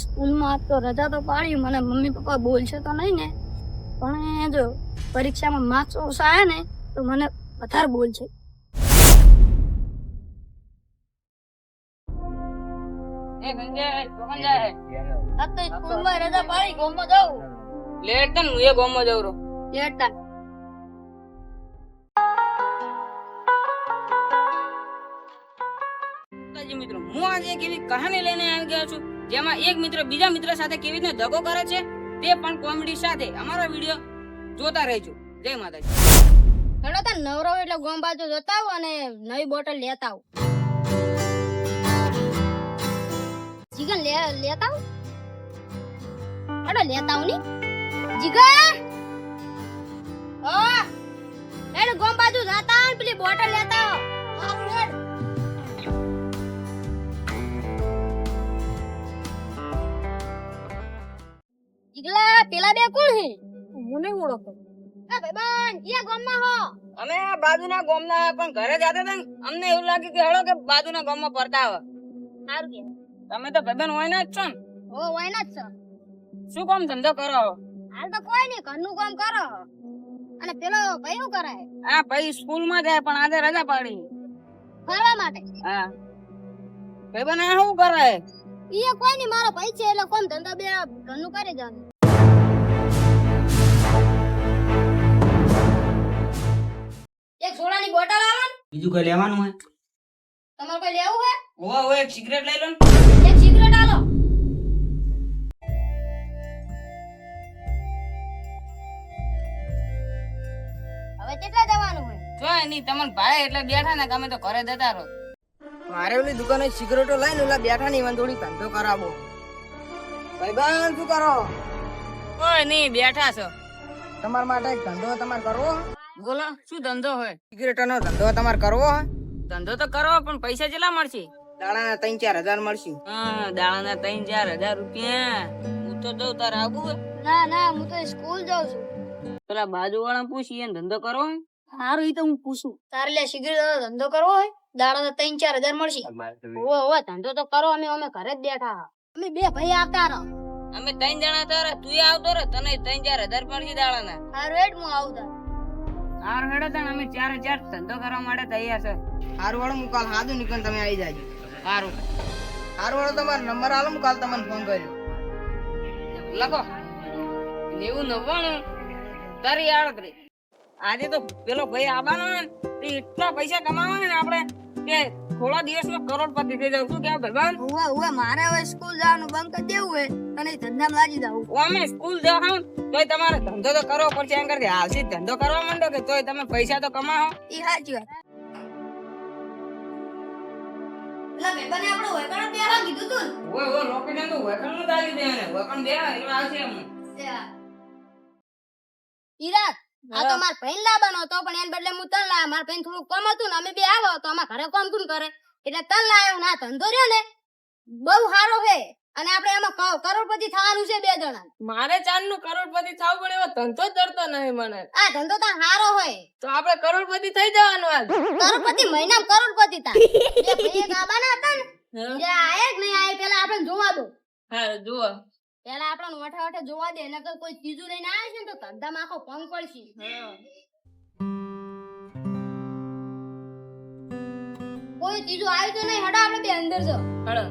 સ્કૂલમાં તો રજા તો પાડી, મને મમ્મી પપ્પા બોલશે તો નહીં ને, પણ જો પરીક્ષામાં માર્ક્સ ઓછા આવ્યા ને તો મને વધારે બોલશે. સ્કૂલમાં રજા પાડી, ગામમાં જાઉં. લેટ તન હું એ ગામમાં જાઉં રો. લેટા મિત્રો, હું આજે એક એવી કહાની લઈને આવી ગયો છું જેમાં એક મિત્ર બીજા મિત્ર સાથે કેવી રીતે દગો કરે છે તે પણ કોમેડી સાથે. અમારો વિડિયો જોતા રહેજો. જય માતાજી. હેડો તાર નવરો એટલે ગામ બાજુ જતા આવો અને નવી બોટલ લેતા આવો. જીગર લેતા આવો. હેડો લેતા આવો ની જીગર. હા હેડ ગામ બાજુ જતા આવો, પેલી બોટલ લેતા આવો. હારું હેડ. જીગલા પેલા બે કોણ હે? હું નહીં ઓળખતો. એ ભાઈબંધ ઈ ગામમાં હો. અમે આ બાજુના ગામના પણ ઘરે જતા હતા ને અમને એવું લાગ્યું કે હેડો કે બાજુના ગામમાં ફરતા આવે. સારું કે તમે તો ભાઈબંધ હોય ના જ છો ને. ઓ વાયના જ છો. શું કામ ધંધો કરો? હાલ તો કોઈ નહીં, ઘરનું કામ કરો. અને પેલો ભાઈ શું કરે? હા ભાઈ સ્કૂલ માં જાય પણ આજે રજા પાડી. ફરવા માટે. હા ભાઈબંધ આ શું કરે? ઈ કોઈ નહીં, મારો ભાઈ છે એટલે કોમ ધંધો બે ઘરનું કરી જવાનું. એક સોડાની બોટલ આલો ને. બીજું કઈ લેવાનું હોય? તમારે કોઈ લેવું હે? ઓવા એક સિગરેટ લઈ લો ને. એક સિગરેટ આલો. હવે કેટલા જવાનું હોય? જોય નહીં તમને ભાઈ એટલે બેઠા ને તમે તો ઘરે જતા રહો. મારે ઓલી દુકાને સિગરેટો લઈને ઓલા બેઠા ની થોડી ધંધો કરાવો. ભાઈબંધ શું કરો? ઓય નહીં બેઠા છો. તમાર માટે એક ધંધો તમારે કરવો? બોલો શું ધંધો હોય? સિગરેટો નો ધંધો તમારે કરવો? ધંધો તો કરવો પણ પૈસા કેટલા મળશે? દાડાના 3-4 હજાર મળશે. હા દાડાના 3-4 હજાર રૂપિયા. હું તો દઉં તારે આવું? ના ના, હું તો સ્કૂલ જાઉં છું. પેલા બાજુ વાળા પૂછી એને ધંધો કરવો? હારું ઈ તો હું પૂછું. તારે લે સિગરેટ ધંધો કરવો હોય? દાડાના 3-4 હજાર મળશે. ઓવે ધંધો તો કરો, અમે ઘરે જ બેઠા. અમે બે ભાઈ આવતા રહો. અમે 3 જણા તારે તું આવતો રે તને 3-4 હજાર મળશે દાડાના. હારું હેડ હું આવતા. હારું હેડો તને અમે 4 ધંધો કરવા માટે તૈયાર છે. હારું વાળો હું કાલ હાદું નીકળ તમે આવી જાજો. હારું વાળો તમારો નંબર આલો હું કાલ તમને ફોન કર્યો. લખો 9099 તારી આડત્રી. આજે તો પેલો ભાઈ આવવાનો ને એટલા પૈસા કમાવાના ને આપણે કે થોડા દિવસમાં કરોડપતિ થઈ જાવ. શું કેવું ભાઈબંધ? ઓવે મારે હવે સ્કૂલ જવાનું બંધ કરી દેવું હે અને ધંધામાં લાગી જાવું. અમે સ્કૂલ જાવ તોય તમારે ધંધો તો કરવો પડશે. એમ કરતી હાલથી ધંધો કરવા માંડો કે તોય તમે પૈસા તો કમાવો. ઈ સાચી વાત. પેલા બેબાને આપણે વેકણ પહેલા કીધું તું. ઓય લોકેશન તો વેકણ નું દાલી દે ને વેકણ દે એટલે આવશે એમ. ઈરાત આ તો માર ભાઈ લાવવાનો હતો પણ એન બદલે હું તન લાવ્યો. માર ભાઈ થોડું કમ હતું ને અમે બે આવો તો અમાર ઘરે કામ કોણ કરે એટલે તન લાવ્યો. ના ધંધો રહ્યો ને બહુ સારો છે અને આપણે એમાં કરોડપતિ થવાનું છે બે જણા. મારે ચાંદ નું કરોડપતિ થવું પડે એવો ધંધો જ જડતો નહીં મને. આ ધંધો તો સારો હોય તો આપણે કરોડપતિ થઈ જવાનું આજ. કરોડપતિ મહિનામાં કરોડપતિ થાય. બે ભાઈ એક આબાના હતા ને જે આયા કે નહીં આયા પેલા આપણે જોવા દો. હા જુઓ પેલા આપણને વઠે વઠે જોવા દે નકર કોઈ ચીજુ લઈને આવે છે ને તો ધંધામાં આખો ભંગ પડશે. કોઈ ચીજુ આવી તો નહીં. હડો આપણે બે અંદર જો. હળો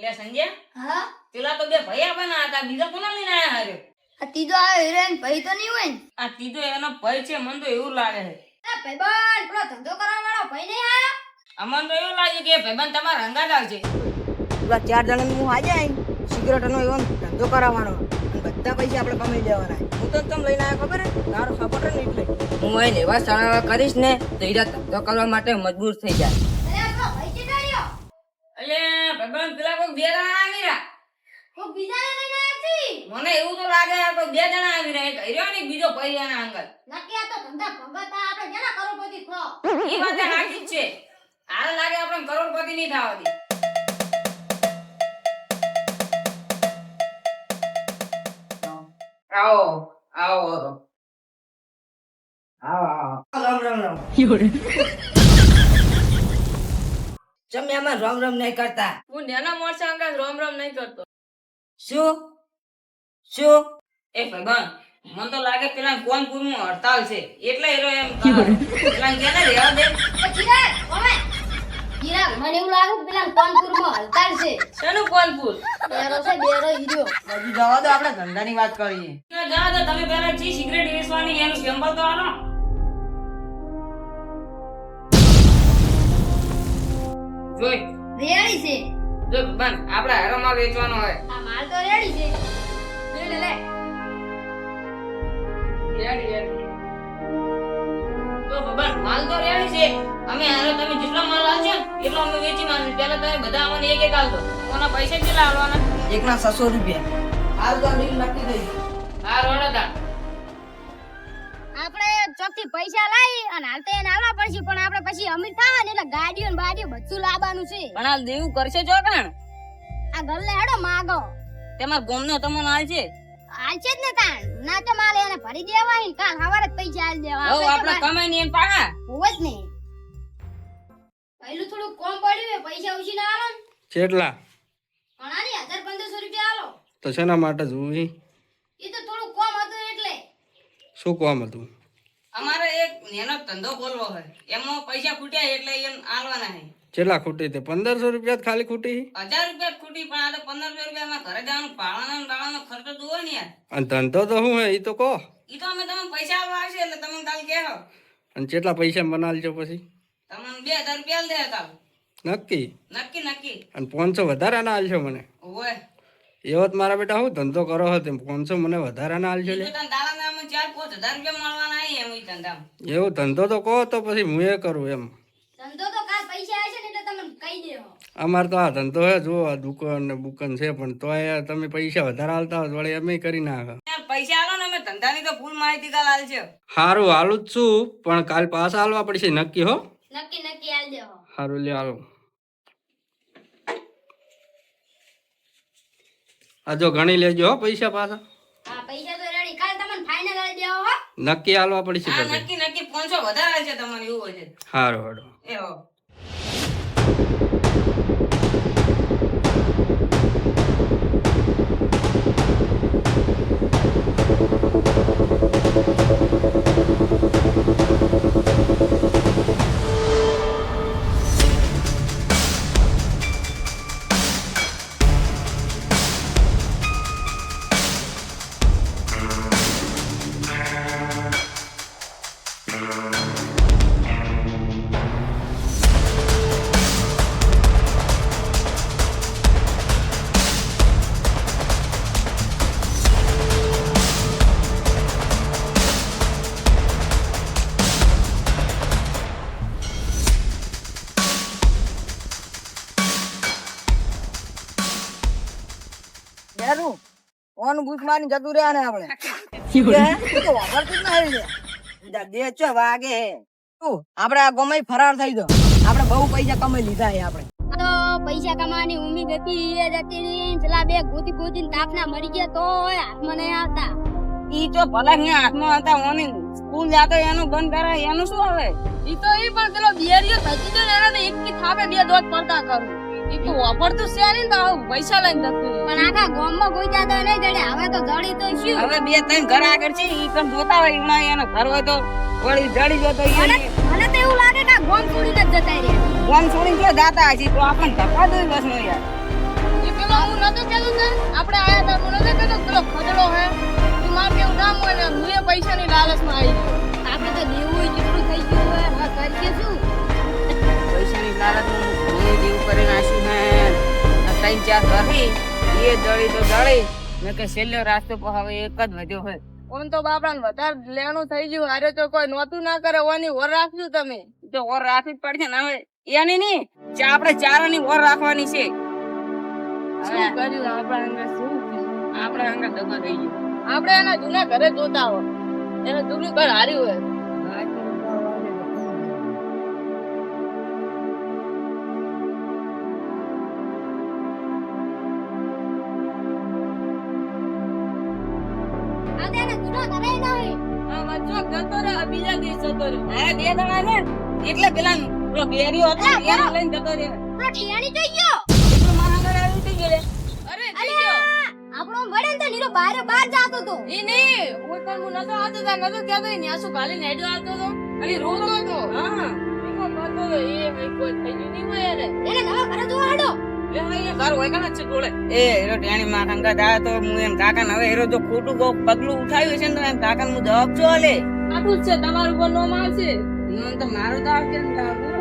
લે સંજય હા પેલા તો બે ભૈયા બના હતા બીજા કોના લઈને આયા હારે? આ ત્રીજો આ હિરોઈન ભાઈ તો નહીં હોય ને? આ ત્રીજો એનો ભય છે મને તો એવું લાગે છે. એ ભાઈબંધ પેલો ધંધો કરવા વાળો ભાઈ નહીં આયો? અમને તો એવું લાગે કે ભાઈબંધ તમારા હંગાત આવશે. પેલા 4 જણા હું આજે આવી સિગરેટ નો એવો ધંધો કરાવવાનો બધા પૈસા આપણે કમાઈ લેવાના. હું તો તમે લઈને આવ્યો ખબર હે તારો સપોર્ટર નહીં એટલે હું એને એવા સારા કરીશ ને તો ઈરા ધંધો કરવા માટે મજબૂર થઈ જાય. અરે આપણો ભાઈ છે ડાયો. અલે ભાઈબંધ પેલા કોઈ 2 જણા આવી રહ્યા. કોઈ બીજાને લઈને આવ્યા છે? મને એવું તો લાગે આ કોઈ 2 જણા આવી રહ્યા. એક હીરો ને બીજો ભાઈ એના અંગત. નક્કી આ તો ધંધા ભંગતા આપણે જેના કરોડપતિ થો. એ વાત સાચી જ છે. હાલ લાગે આપણે કરોડપતિ નહીં થવા દે. આવો આવો આવો રામ રામ ચમ એમાં રામ રામ નહીં કરતા. હું નાના મોરસા અંગા રામ રામ નહીં કરતો. શું શું એ ભગવાન મને તો લાગે પેલા કોનપુરમાં હડતાલ છે એટલે એરો એમ કરે. પેલા કેને રહેવા દે. ચિરાગ ઓમે ચિરાગ મને એવું લાગે કે પેલા કોનપુરમાં હલતાલ છે. શેનું કોનપુર? બેરો છે બેરો હીરો. બધું જવા દો, આપણે ધંધાની વાત કરીએ. જવા દો, તમે પહેલા ચી સિગરેટ વેચવાની એનું સેમ્પલ તો આલો. જોઈ રેડી છે. જો ભગવાન આપણે હારો માલ વેચવાનો હોય. આ માલ તો રેડી છે. લે લે રેડી. તો ભગવાન માલ તો રેડી છે. અમે હારો તમે જેટલો માલ આવશે એટલો અમે વેચી માલ. પહેલા તમે બધા અમને એક એક આલજો. કોના પૈસા કેટલા આલવાના? એકના 600 રૂપિયા. હાલ તો ડીલ નક્કી થઈ. હા રોડડા. આપણે ચોકથી પૈસા લાવી અને હાલ તો એને આલવા પડશે પણ આપણે પછી અમીર થાવા ને એટલે ગાડીઓ ને બાડીઓ બધું લાવવાનું છે. પણ આ દેવું કરશે જો કણ આ ગલ્લે હેડો માગો તમાર ગોમનો તમને હાલ છે. હાલ છે જ ને તાણ ના તો માલ એને ભરી દેવાય ને કાલ સવારે જ પૈસા આલી દેવા. હો આપણે કમાઈ ની એન પાહા હોવ જ ને. પહેલું થોડું કોમ પડ્યું છે પૈસા ઉછી ના આલો ને. કેટલા ઘણા ની 1000-1500 રૂપિયા આલો. તો શેના માટે જોવી? એ તો થોડું કોમ હતું એટલે. શું કામ હતું? અમારે એક નેનો ધંધો ખોલવો છે. એમાં પૈસા ખૂટ્યા એટલે એમ આલવાના છે. કેટલા ખૂટી? તે 1500 રૂપિયા જ ખાલી ખૂટી? 1000 રૂપિયા ખૂટી પણ આ તો 1500 રૂપિયા માં ઘરે જવાનું ભાડાનો બાળાનો ખર્ચો જોવો ને યાર. અને ધંધો તો શું હે એ તો કહો. ઈ તો અમે તમને પૈસા આલવા આવશે એટલે તમે કાલ કહેજો. અને કેટલા પૈસા બનાવજો પછી? તમને 2000 રૂપિયા દે કાલ. નક્કી? નક્કી. અને 500 વધારાના આલશો મને? ઓય એવો જ મારા બેટા હું ધંધો કરો છો તેમ 500 મને વધારાના આલજો લે. ઈ તો તને દાડા નામ 4-5000 રૂપિયા મળવાના આય એમ ઈ ધંધામાં. એવો ધંધો તો કહો તો પછી હું એ કરું એમ. ધંધો તો કાલ પૈસા આવશે ને એટલે તમને કહી દેવો. અમાર તો આ ધંધો હે જો આ દુકાન ને બુકાન છે પણ તોય તમે પૈસા વધારે આલતા હોય તો વળી અમે કરી નાખે. યાર પૈસા આલો ને અમે ધંધાની તો ફૂલ માહિતી કાલ આલશે. સારું હાલું જ છું પણ કાલ પાછા આલવા પડશે નક્કી હો. નક્કી આલી દેવો. સારું લે હાલો. આ જો ગણી લેજો હો પૈસા પાછા. હા પૈસા તો રેડી કાલ તમને ફાઇનલ આલી દેવો હો. નક્કી આલવા પડશે હા પછી. નક્કી 500 વધારે છે તમારે એવું હોય છે. સારું હાલો. એ હો બેરું ઓન બૂસ મારી જતું રહ્યા ને આપણે તો વાપરતું જ નહીં લે બીજા બે ચો વાગે તું આપણે આ ગમે ફરાર થઈ દો આપણે બહુ પૈસા કમાઈ લીધા છે આપણે તો પૈસા કમાવાની ઉમ્મીદ હતી એ જતી રહી. પેલા બે ગોતી તાપના મરી ગયા તોય હાથમાં નહીં આવતા. ઈ તો ભલા ને હાથમાં હતા ઓની સ્કૂલ જાતો એનું બંધ કરાય એનું શું હવે ઈ તો ઈ પણ પેલો બિયારીઓ થતી જો ને એને એક કી થાપે બે દોત પડતા કરું ઈ તો વાપરતું છે ને તો આવું પૈસા લઈને જતું પણ આખા ગામમાં કોઈ જાતો નહીં જડે. હવે તો જડી તો શું. હવે બે ત્રણ ઘર આગળ છે ઈ પણ જોતા હોય એમાં એનો ઘર હોય તો વળી જડી જતો મને તો એવું લાગે કે આ ગામ છોડીને જ જતા રહ્યા. ગોમ છોડીને ક્યાં જાતા હશે તો આપણને ધક્કા દઈ બસ નો યાર ઈ પેલો હું નતો કેતો ને આપણે આયા તા મને નતો કેતો પેલો ખદડો હે તું માર કેવું નામ હોય ને હું એ પૈસાની લાલચમાં આવી ગયો. આપણે તો દેવું કેટલું થઈ ગયું હોય હવે કરીએ શું. પૈસાની લાલચમાં હું જેવું કરી નાખ્યું હે આ ત્રણ ચાર ઘરી એ જડી તો જડી મેં કે છેલ્લો રાસ્તો પર હવે એક જ વધ્યો હોય ઓન તો બાપડાને વધારે લેણું થઈ ગયું હારે તો કોઈ નોતું ના કરે ઓની ઓર રાખજો તમે તો ઓર રાખવી જ પડશે ને હવે એની નહીં આપણે ચારોની ઓર રાખવાની છે શું કર્યું આપણા અંદર શું થયું? આપણે અંગર દગો થઈ ગયો આપણે એના જૂના ઘરે જોતા હોય એનું જૂનું ઘર હાર્યું હોય આ તેના જૂના ઘરે ન હોય. આ વચ્ચો જતો રહે આ બીજા દિવસ જતો રહે હા બે જણા છે એટલે પેલા પેલો બેરીઓ હતો ને એને લઈને જતો રહ્યો આ ઠિયાણી થઈ ગયો. એટલે મારા ઘરે આવી થઈ ગયો લે. અરે થઈ ગયો આપણો મળે ને તો નીરો બહાર બહાર જાતો તો ઈ નહીં હું પણ હું નતો આવતો તા નતો કહેતો ઈ ન્યાસુ ગાલી હેડ્યો આવતો તો અને રોતો તો હા એમાં કરતો તો એ ભાઈ કોઈ થઈ ગયું નહીં હોય એને એને નવા ઘરે જોવા હાડો એ અહીંયા ઘર હોય કને છે ગોળે એ હેરો ટેણી માં ખંગા દા તો હું એમ કાકા હવે હેરો જો ખોટું પગલું ઉઠાવ્યું છે ને તો એમ કાકા હું જવાબ જો લે આટલું જ છે તમારું પર નોમ આવશે હું તો મારું તો આવશે ને હવે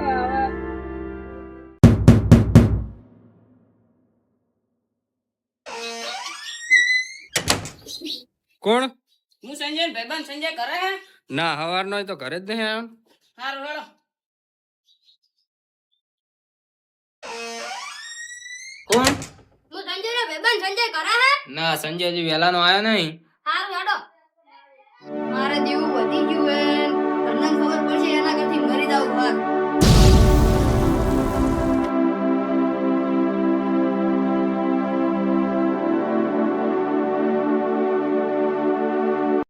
કોણ? હું સંજય ભાઈબંધ સંજય કરે હે ના હવારનો હોય તો ઘરે જ નહીં આવ્યો. સારું હેડો કોણ? હું સંજય નો ભાઈબંધ સંજય કરે હે ના સંજય હજી વહેલાનો આવ્યો નહીં. હારું હેડો મારે જેવું વધી ગયું